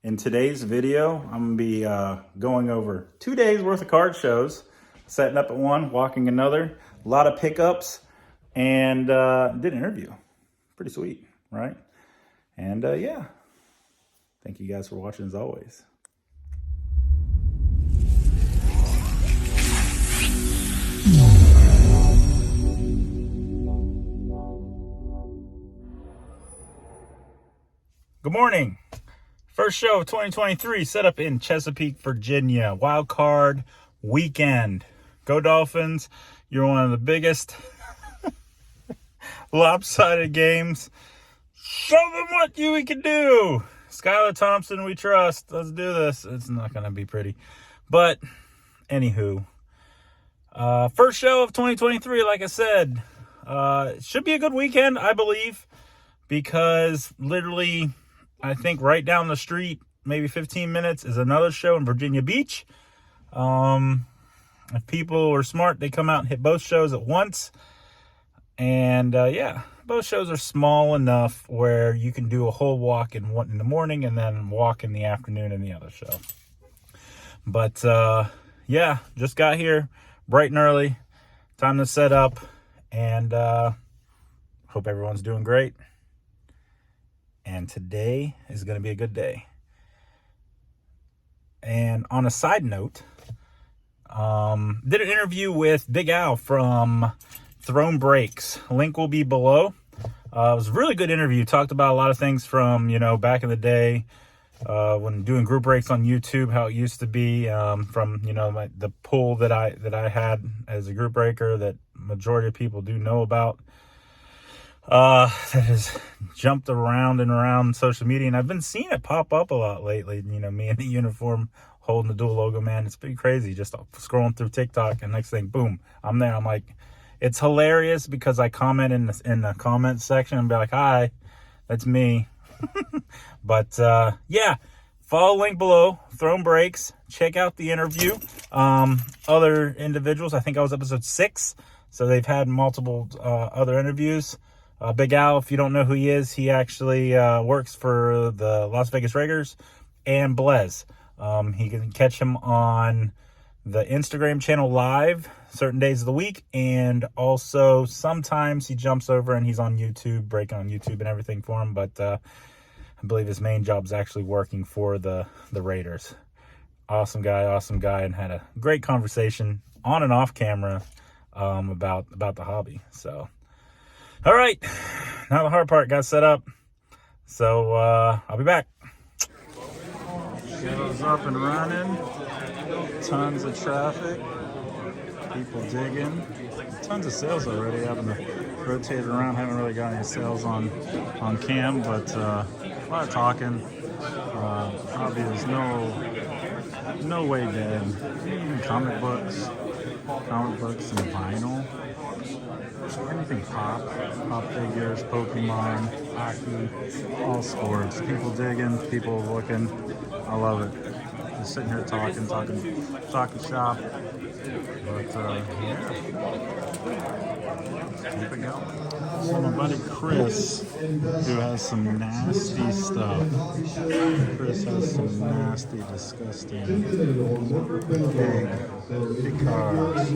In today's video, I'm going to be going over 2 days worth of card shows, setting up at one, walking another, a lot of pickups, and did an interview. Pretty sweet, right? And yeah, thank you guys for watching as always. Good morning. First show of 2023 set up in Chesapeake, Virginia. Wild card weekend. Go Dolphins. You're one of the biggest lopsided games. Show them what we can do. Skylar Thompson, we trust. Let's do this. It's not going to be pretty. But, anywho. First show of 2023, like I said. It should be a good weekend, I believe. Because literally, I think right down the street, maybe 15 minutes, is another show in Virginia Beach. If people are smart, they come out and hit both shows at once. And yeah, both shows are small enough where you can do a whole walk in one in the morning and then walk in the afternoon in the other show. But yeah, just got here bright and early. Time to set up, and hope everyone's doing great. And today is going to be a good day. And on a side note, did an interview with Big Al from Throne Breaks. Link will be below. It was a really good interview. Talked about a lot of things from, back in the day when doing group breaks on YouTube, how it used to be, from, the pool that I had as a group breaker that majority of people do know about. That has jumped around and around social media, and I've been seeing it pop up a lot lately. Me in the uniform holding the dual logo, man. It's pretty crazy. Just scrolling through TikTok, and next thing, boom, I'm there. I'm like, it's hilarious because I comment in the comment section and be like, hi, that's me. But yeah, follow link below, Throne Breaks. Check out the interview. Other individuals, I think I was episode 6, so they've had multiple other interviews. Big Al, if you don't know who he is, he actually works for the Las Vegas Raiders and Blaze. He can catch him on the Instagram channel live certain days of the week, and also sometimes he jumps over and he's on YouTube, breaking on YouTube and everything for him. But I believe his main job is actually working for the Raiders. Awesome guy, and had a great conversation on and off camera about the hobby. So. All right, now the hard part got set up, so I'll be back. Show's up and running, tons of traffic, people digging, tons of sales already. Having to rotate around, haven't really got any sales on cam, but a lot of talking. Hobby is no way dead. Even comic books and vinyl. Anything pop figures, Pokemon, hockey, all sports. People digging, people looking. I love it. Just sitting here talking shop. But yeah, keep it going. So my buddy Chris, who has some nasty stuff. Chris has some nasty, disgusting big cars.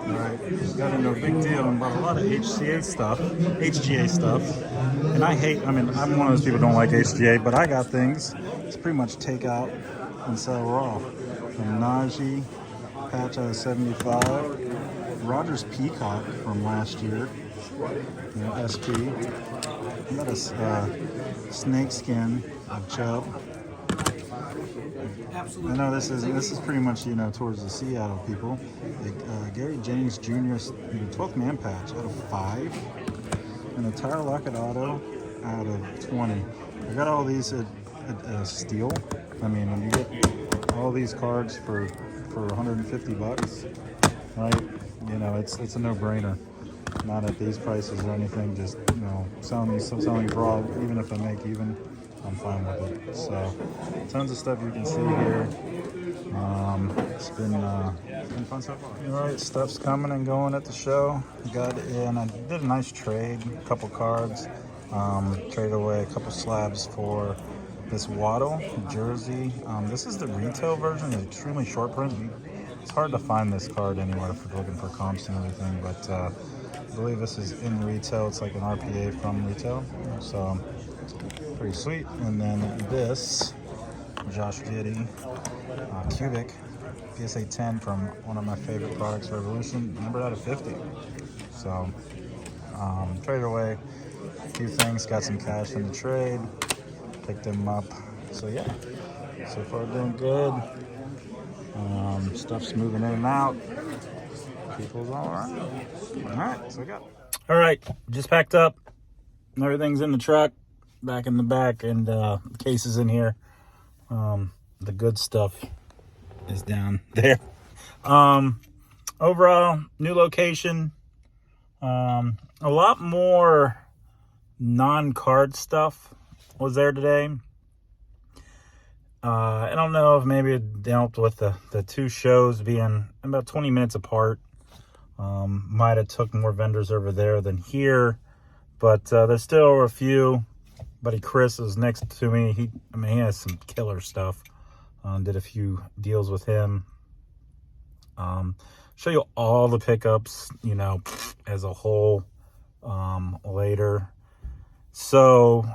Alright, got into a big deal and bought a lot of HGA stuff. And I'm one of those people who don't like HGA, but I got things to pretty much take out and sell raw. A Najee patch out of 75. Rogers Peacock from last year, SP. I got a snake skin of Chubb. I know this is pretty much towards the Seattle people. Gary Jennings Jr. 12th man patch out of 5, and a Tire Locket Auto out of 20. I got all these at Steel. I mean, when you get all these cards for $150, right? It's a no-brainer. Not at these prices or anything. Just selling me raw. Even if I make even, I'm fine with it. So, tons of stuff you can see here. It's been fun so far. All right, stuff's coming and going at the show. I did a nice trade, a couple cards. Traded away a couple slabs for this Waddle jersey. This is the retail version. It's extremely short print. It's hard to find this card anywhere if you're looking for comps and everything, but I believe this is in retail. It's like an RPA from retail, so pretty sweet. And then this Josh Giddey cubic PSA 10 from one of my favorite products, Revolution, numbered out of 50. So traded away a few things, got some cash in the trade, picked them up. So yeah, so far doing good. Stuff's moving in and out. People's all around. All right, so we got. All right, just packed up. Everything's in the truck, back in the back, and the case is in here. The good stuff is down there. Overall, new location. A lot more non-card stuff was there today. I don't know if maybe it dealt with the two shows being about 20 minutes apart. Might have took more vendors over there than here, but there's still a few. Buddy Chris is next to me. He has some killer stuff. Did a few deals with him. Show you all the pickups, as a whole later. So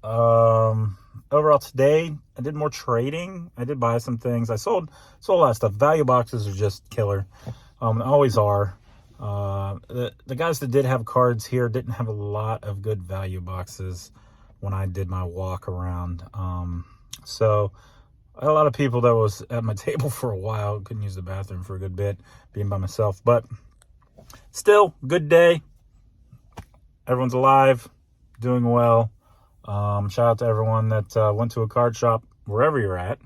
overall today, I did more trading. I did buy some things. I sold a lot of stuff. Value boxes are just killer. Always are. The guys that did have cards here didn't have a lot of good value boxes when I did my walk around. So I had a lot of people that was at my table for a while. Couldn't use the bathroom for a good bit, being by myself. But still, good day. Everyone's alive, doing well. Shout out to everyone that went to a card shop, wherever you're at.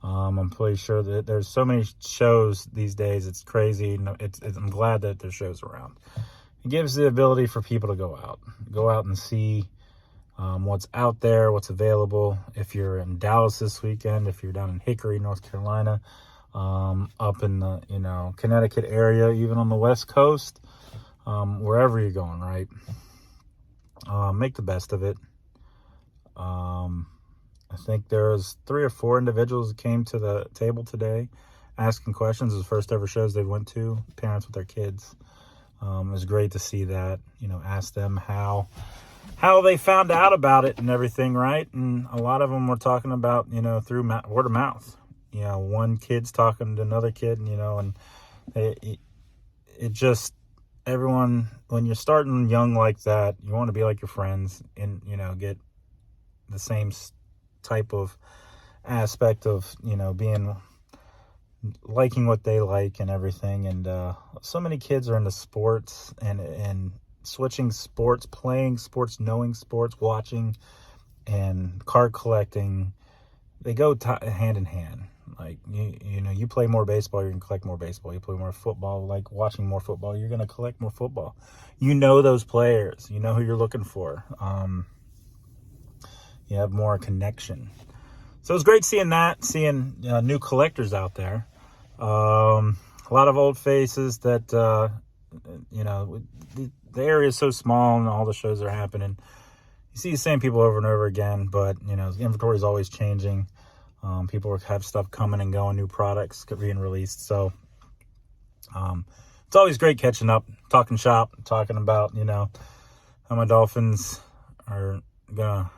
I'm pretty sure that there's so many shows these days. It's crazy. I'm glad that there's shows around. It gives the ability for people to go out and see what's out there, what's available. If you're in Dallas this weekend, if you're down in Hickory, North Carolina, up in the Connecticut area, even on the West Coast, wherever you're going, right? Make the best of it. I think there's 3 or 4 individuals that came to the table today asking questions. It was the first ever shows they went to, parents with their kids. It was great to see that, ask them how they found out about it and everything, right? And a lot of them were talking about, through word of mouth. One kid's talking to another kid, and it just, everyone, when you're starting young like that, you want to be like your friends and, get the same type of aspect of, liking what they like and everything. And so many kids are into sports and switching sports, playing sports, knowing sports, watching, and card collecting. They go hand in hand. Like, you play more baseball, you're going to collect more baseball. You play more football, like watching more football, you're going to collect more football. Those players. You know who you're looking for. You have more connection. So it was great seeing new collectors out there. A lot of old faces that, the area is so small and all the shows are happening. You see the same people over and over again, but, the inventory is always changing. People have stuff coming and going, new products being released. So it's always great catching up, talking shop, talking about, how my Dolphins are going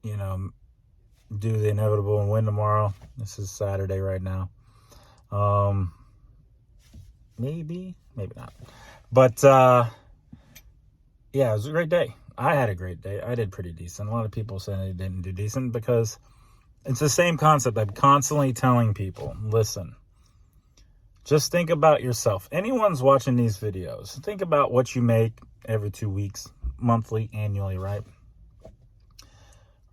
to, do the inevitable and win tomorrow. This is Saturday right now. Maybe not. But, yeah, it was a great day. I had a great day. I did pretty decent. A lot of people saying they didn't do decent because it's the same concept. I'm constantly telling people, listen, just think about yourself. Anyone's watching these videos, think about what you make every 2 weeks, monthly, annually, right?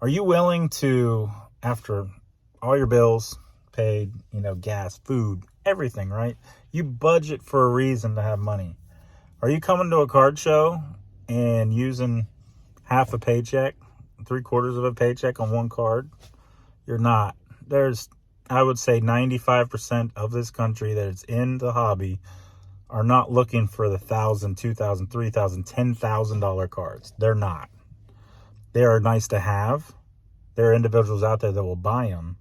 Are you willing to, after all your bills paid, gas, food, everything, right? You budget for a reason to have money. Are you coming to a card show and using half a paycheck, 3/4 of a paycheck on one card? You're not. There's, I would say 95% of this country that is in the hobby are not looking for the $1,000, $2,000, $3,000, $10,000 cards. They're not. They are nice to have. There are individuals out there that will buy them.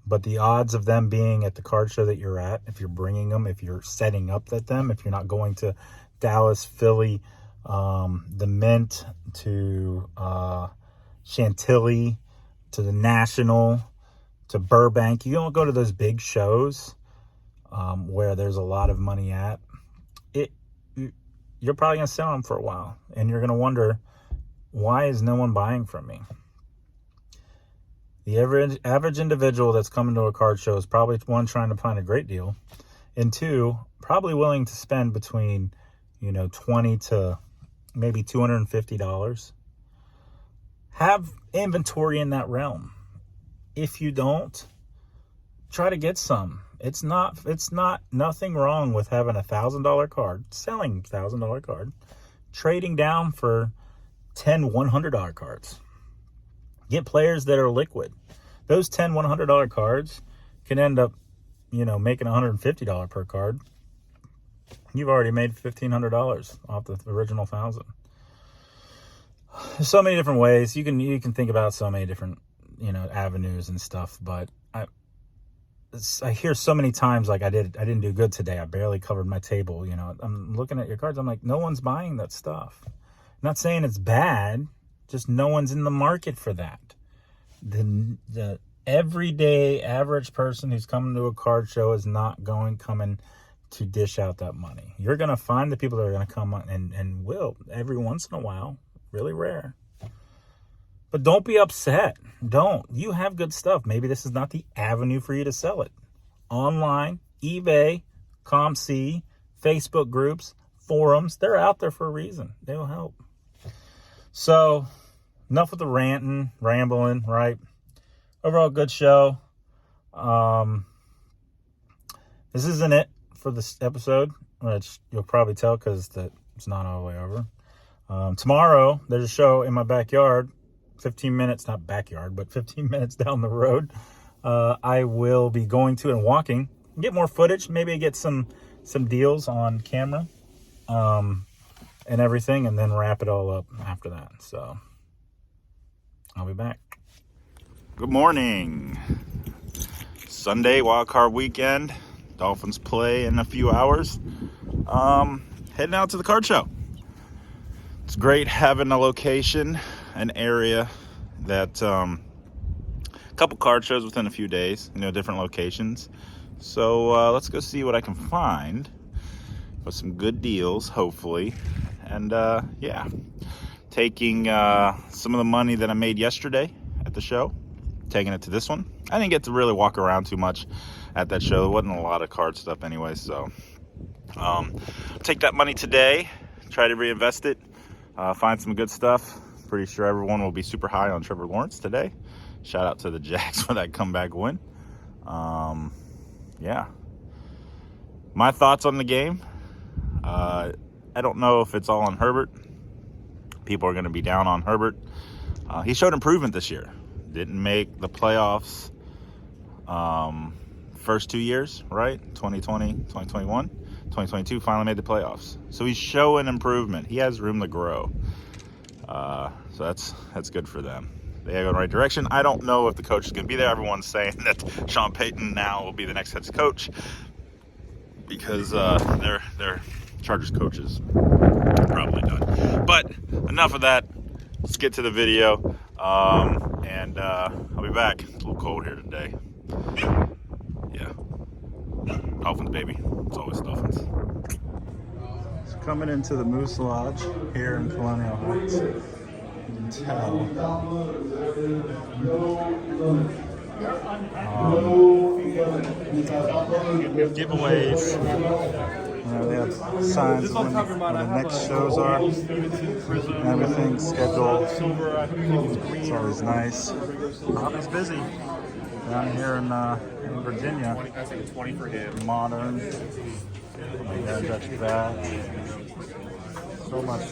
But the odds of them being at the card show that you're at, if you're bringing them, if you're setting up at them, if you're not going to Dallas, Philly, the Mint, to Chantilly, to the National, to Burbank. You don't go to those big shows where there's a lot of money at. You're probably going to sell them for a while. And you're going to wonder, why is no one buying from me? The average individual that's coming to a card show is probably, one, trying to find a great deal, and two, probably willing to spend between, $20 to maybe $250. Have inventory in that realm. If you don't, try to get some. It's nothing wrong with having a $1,000 card, selling $1,000 card, trading down for 10 $100 cards. Get players that are liquid. Those 10 $100 cards can end up, making $150 per card. You've already made $1,500 off the original 1,000. There's so many different ways you can think about, so many different avenues and stuff. But I hear so many times, like, I didn't do good today. I barely covered my table. I'm looking at your cards. I'm like, no one's buying that stuff. I'm not saying it's bad. Just no one's in the market for that. The everyday average person who's coming to a card show is not coming to dish out that money. You're going to find the people that are going to come and will every once in a while. Really rare. But don't be upset. Don't. You have good stuff. Maybe this is not the avenue for you to sell it. Online, eBay, ComC, Facebook groups, forums, they're out there for a reason. They will help. So, enough with the rambling, right? Overall, good show. This isn't it for this episode, which you'll probably tell because it's not all the way over. Tomorrow, there's a show in my backyard, 15 minutes, not backyard, but 15 minutes down the road. I will be going to and walking, get more footage, maybe get some deals on camera. And everything, and then wrap it all up after that. So, I'll be back. Good morning. Sunday, wildcard weekend. Dolphins play in a few hours. Heading out to the card show. It's great having a location, an area that, a couple card shows within a few days, different locations. So, let's go see what I can find with some good deals, hopefully. And taking some of the money that I made yesterday at the show, taking it to this one. I didn't get to really walk around too much at that show. There wasn't a lot of card stuff anyway, so take that money today, try to reinvest it, find some good stuff. Pretty sure everyone will be super high on Trevor Lawrence today. Shout out to the Jags for that comeback win. My thoughts on the game. I don't know if it's all on Herbert. People are going to be down on Herbert. He showed improvement this year. Didn't make the playoffs first 2 years, right? 2020, 2021. 2022 finally made the playoffs. So he's showing improvement. He has room to grow. So that's good for them. They go in the right direction. I don't know if the coach is going to be there. Everyone's saying that Sean Payton now will be the next head coach because they're Chargers coaches probably done. But enough of that. Let's get to the video. And I'll be back. It's a little cold here today. Yeah. Dolphins, baby. It's always Dolphins. So coming into the Moose Lodge here in Colonial Heights. You can tell. Giveaways. They have signs of when the next shows are and everything scheduled. It's always nice. It's busy down here in Virginia. I think it's 20 for him. Modern. My dad got you back. So much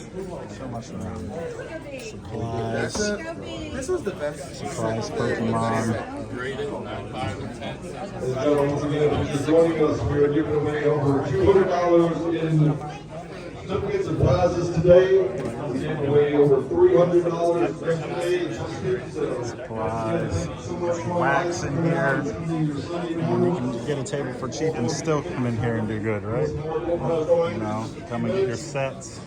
around. Supplies. This was the best. Supplies, Pokemon. Once again, thanks for joining us. We are giving away over $200 in certificates and prizes today. We're giving away over $300 today. Supplies. Wax in here. And you can get a table for cheap and still come in here and do good, right? You know, come and get your sets.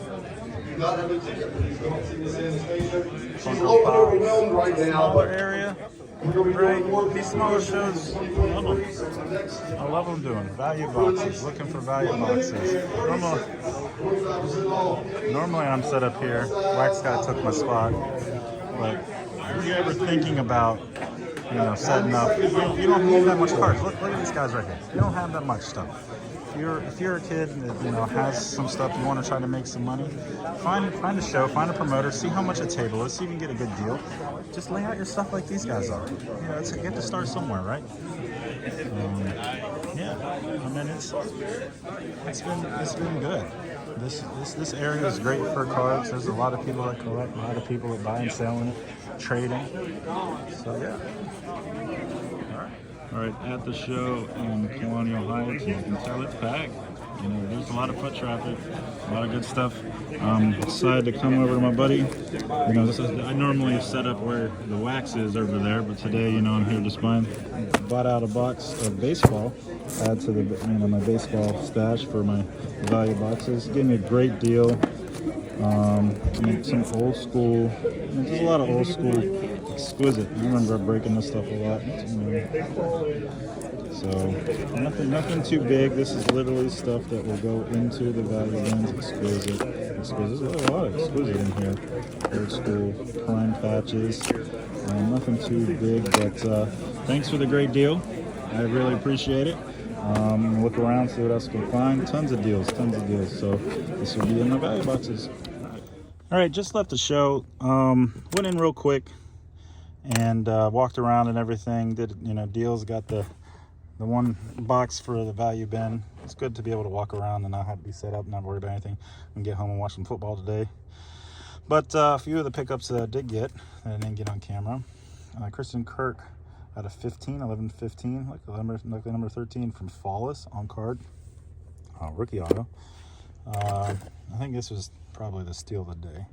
Funko Pops. Right now. Smaller area. Right, these smaller shows, I love them doing value boxes, looking for value boxes. Normally I'm set up here. Wax guy took my spot, but if you're ever thinking about, you know, setting up, you don't need that much cards. Look at these guys right here. You don't have that much stuff. If you're a kid that, you know, has some stuff, you want to try to make some money, find a show, find a promoter, see how much a table is, see if you can get a good deal. Just lay out your stuff like these guys are. You know, you have to start somewhere, right? Yeah, I mean it's been good. This area is great for cards. There's a lot of people that collect, a lot of people that buy and sell in it, trading. So yeah. All right, at the show in Colonial Heights, you can tell it's packed. You know, there's a lot of foot traffic, a lot of good stuff. Decided to come over to my buddy. You know, I normally set up where the wax is over there, but today, you know, I'm here just bought out a box of baseball, add to the, you know, my baseball stash for my value boxes. Gave me a great deal. Some old school. There's a lot of old school exquisite. I remember breaking this stuff a lot. So nothing too big. This is literally stuff that will go into the value bins. Exquisite. There's a lot of exquisite in here. Old school prime patches. Nothing too big, but thanks for the great deal. I really appreciate it. Look around, see what else we can find. Tons of deals. So this will be in my value boxes. All right, just left the show. Went in real quick and walked around and everything. Did, you know, deals. Got the one box for the value bin. It's good to be able to walk around and not have to be set up, not worry about anything, and get home and watch some football today. But a few of the pickups that I did get that I didn't get on camera. Kristen Kirk out of 11-15, like the number 13 from Flawless on card. Rookie auto. I think this was probably the steal of the day.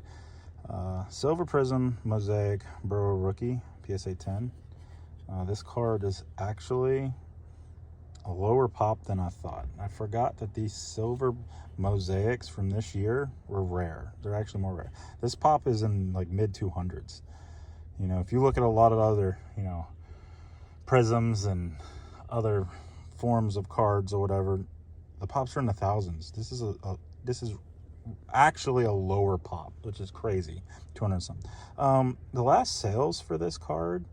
Silver Prism Mosaic Burrow Rookie PSA 10. This card is actually a lower pop than I thought. I forgot that these silver mosaics from this year were rare. They're actually more rare. This pop is in like mid 200s. You know, if you look at a lot of other, you know, prisms and other forms of cards or whatever, the pops are in the thousands. This is actually a lower pop, which is crazy. 200 something. The last sales for this card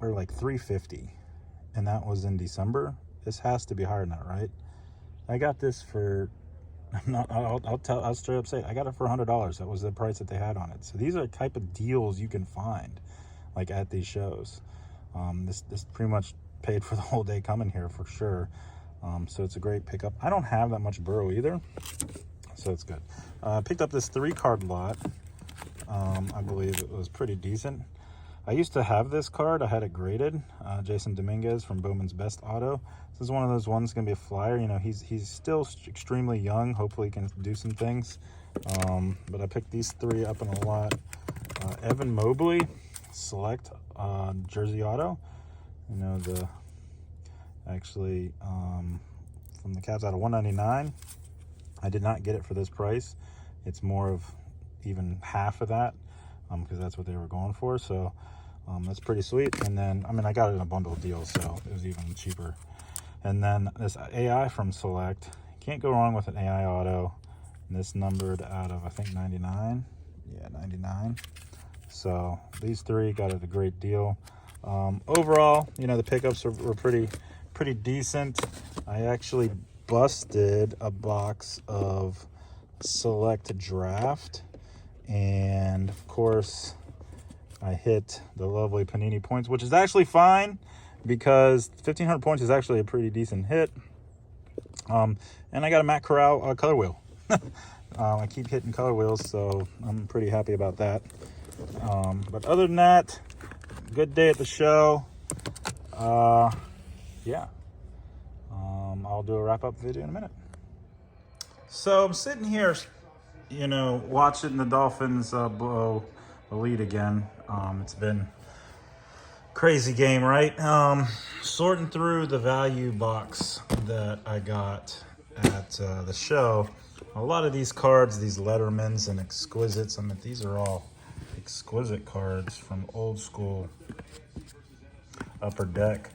are like $350, and that was in December. This has to be higher than that, right? I got this for, I'll straight up say it, I got it for $100. That was the price that they had on it. So these are the type of deals you can find like at these shows. This pretty much paid for the whole day coming here for sure. So it's a great pickup. I don't have that much Burrow either, so it's good. Picked up this 3-card lot. I believe it was pretty decent. I used to have this card. I had it graded. Jason Dominguez from Bowman's Best Auto. This is one of those ones going to be a flyer. You know, he's still extremely young. Hopefully he can do some things. But I picked these 3 up in a lot. Evan Mobley Select Jersey Auto. You know, actually from the Cavs out of $199. I did not get it for this price. It's more of even half of that, because that's what they were going for. So that's pretty sweet. And then, I mean, I got it in a bundle deal, so it was even cheaper. And then this AI from Select. Can't go wrong with an AI auto. And this numbered out of, I think, 99. Yeah, 99. So these 3 got it a great deal. Overall, you know, the pickups were pretty decent. I actually busted a box of Select Draft, and of course I hit the lovely Panini points, which is actually fine because 1,500 points is actually a pretty decent hit. And I got a Matt Corral color wheel. I keep hitting color wheels, so I'm pretty happy about that. But other than that, good day at the show. Yeah. I'll do a wrap-up video in a minute. So I'm sitting here, you know, watching the Dolphins blow the lead again. It's been crazy game, right? Sorting through the value box that I got at the show. A lot of these cards, these Lettermans and Exquisites, I mean, these are all exquisite cards from old school Upper Deck.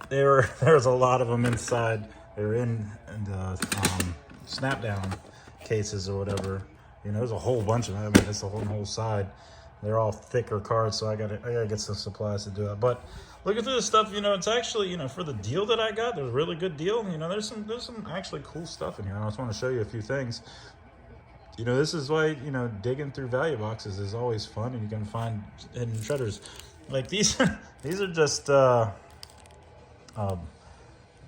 There's a lot of them inside. They're in the snap-down cases or whatever. You know, there's a whole bunch of them. I mean, it's the whole side. They're all thicker cards, so I gotta get some supplies to do that. But looking through the stuff, you know, it's actually, you know, for the deal that I got, there's a really good deal. You know, there's some actually cool stuff in here. I just want to show you a few things. You know, this is why, you know, digging through value boxes is always fun, and you can find hidden treasures. Like these, these are just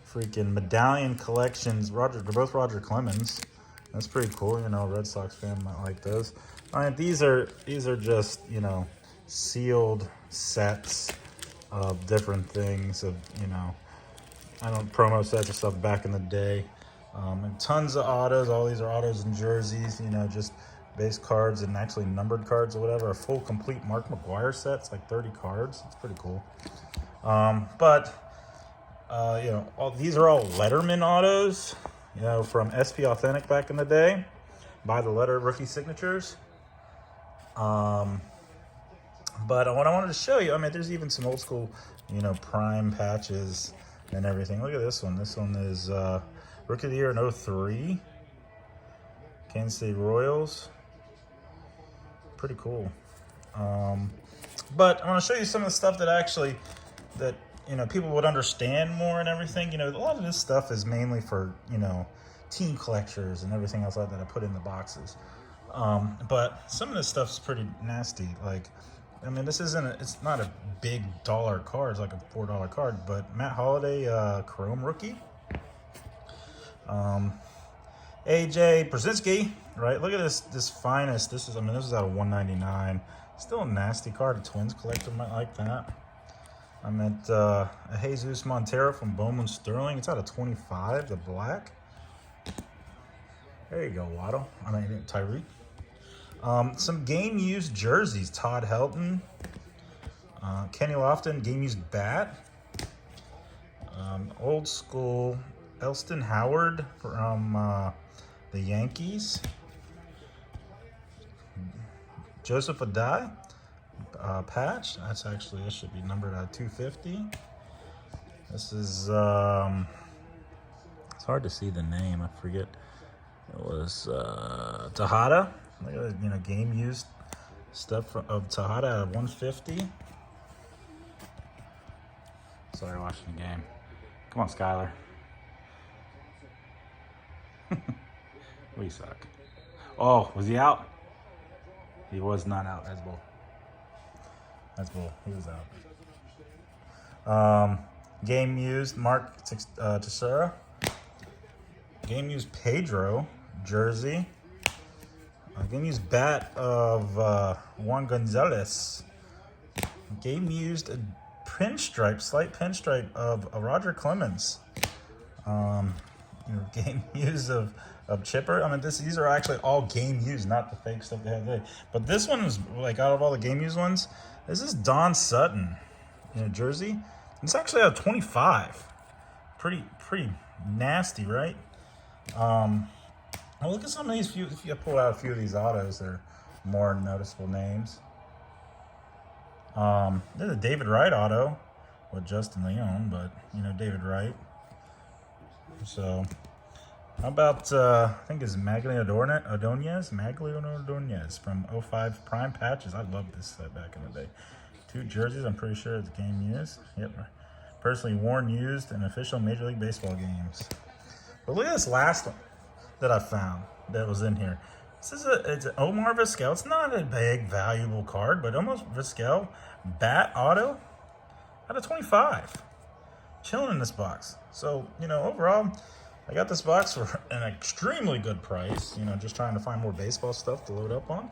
freaking medallion collections. They're both Roger Clemens. That's pretty cool. You know, a Red Sox fan might like those. I mean, these are just, you know, sealed sets of different things of, you know, I don't promo sets of stuff back in the day. And tons of autos. All these are autos and jerseys, you know, just base cards and actually numbered cards or whatever. A full complete Mark McGuire set's like 30 cards. It's pretty cool. You know, these are all Letterman autos, you know, from SP Authentic back in the day. By the letter rookie signatures. But what I wanted to show you, I mean, there's even some old school, you know, prime patches and everything. Look at this one. This one is Rookie of the Year in 03. Kansas City Royals. Pretty cool. But I want to show you some of the stuff that actually, that, you know, people would understand more and everything. You know, a lot of this stuff is mainly for, you know, team collectors and everything else like that I put in the boxes. But some of this stuff's pretty nasty. Like, I mean, this isn't, it's not a big dollar card. It's like a $4 card, but Matt Holliday, Chrome rookie. AJ Brzezinski, right? Look at this finest. This is, I mean, this is out of 199. Still a nasty card. A Twins collector might like that. I meant a Jesus Montero from Bowman Sterling. It's out of 25, the black. There you go, Waddle. I mean, Tyreek. Some game-used jerseys. Todd Helton. Kenny Lofton, game-used bat. Old school Elston Howard from the Yankees. Joseph Adai. Patch. That's actually, this should be numbered at 250. This is, it's hard to see the name. I forget. It was Tejada. Look at, you know, game used stuff of Tejada at 150. Sorry, watching the game. Come on, Skyler. We suck. Oh, was he out? He was not out. That's bull. That's bull. He was out. Game used Mark Teixeira. Game used Pedro jersey. Game used bat of Juan Gonzalez. Game used a pinstripe, slight pinstripe of Roger Clemens. Game used of Chipper. I mean, these are actually all game used, not the fake stuff they have today. But this one is, like, out of all the game used ones, this is Don Sutton, you know, jersey. It's actually out of 25. Pretty nasty, right? Now look at some of these few. If you pull out a few of these autos, they're more noticeable names. There's a David Wright auto with Justin Leon, but you know, David Wright. So how about I think it's Maglio Ordonez from 05 Prime Patches. I love this set back in the day. 2 jerseys, I'm pretty sure it's game used. Yep. Personally worn, used in official Major League Baseball games. But look at this last one that I found that was in here. This is it's an Omar Vizquel. It's not a big, valuable card, but almost Vizquel. Bat auto out of 25. Chilling in this box. So, you know, overall, I got this box for an extremely good price. You know, just trying to find more baseball stuff to load up on.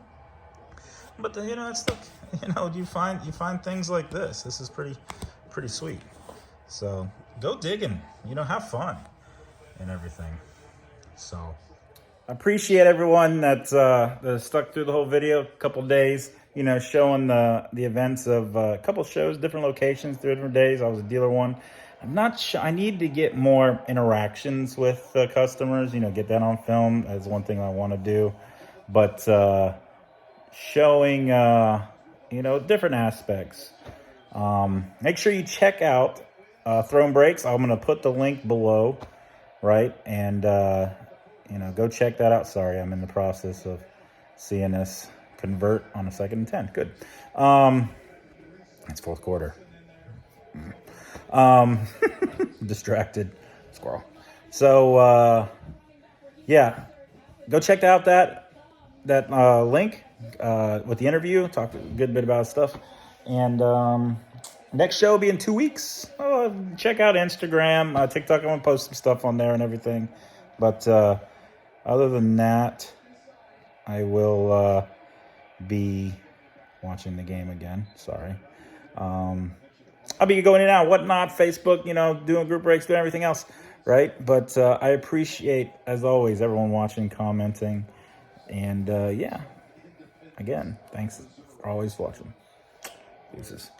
But you know, it's still, you know, you find things like this. This is pretty sweet. So go digging. You know, have fun and everything. So I appreciate everyone that stuck through the whole video. A couple days, you know, showing the events of a couple shows, different locations, 3 different days. I was a dealer one. I'm not sure. I need to get more interactions with customers. You know, get that on film. That's one thing I want to do. But showing, you know, different aspects. Make sure you check out Throne Brakes. I'm going to put the link below, right? And, you know, go check that out. Sorry, I'm in the process of seeing this convert on a 2nd and 10. Good. It's 4th quarter. Distracted squirrel. So, yeah, go check out that link with the interview. Talk a good bit about stuff. And next show will be in 2 weeks. Check out Instagram, TikTok. I'm going to post some stuff on there and everything. But other than that, I will be watching the game again. Sorry. I'll be going in and out, whatnot, Facebook, you know, doing group breaks, doing everything else, right? But I appreciate, as always, everyone watching, commenting. And, yeah, again, thanks for always watching. Deuces.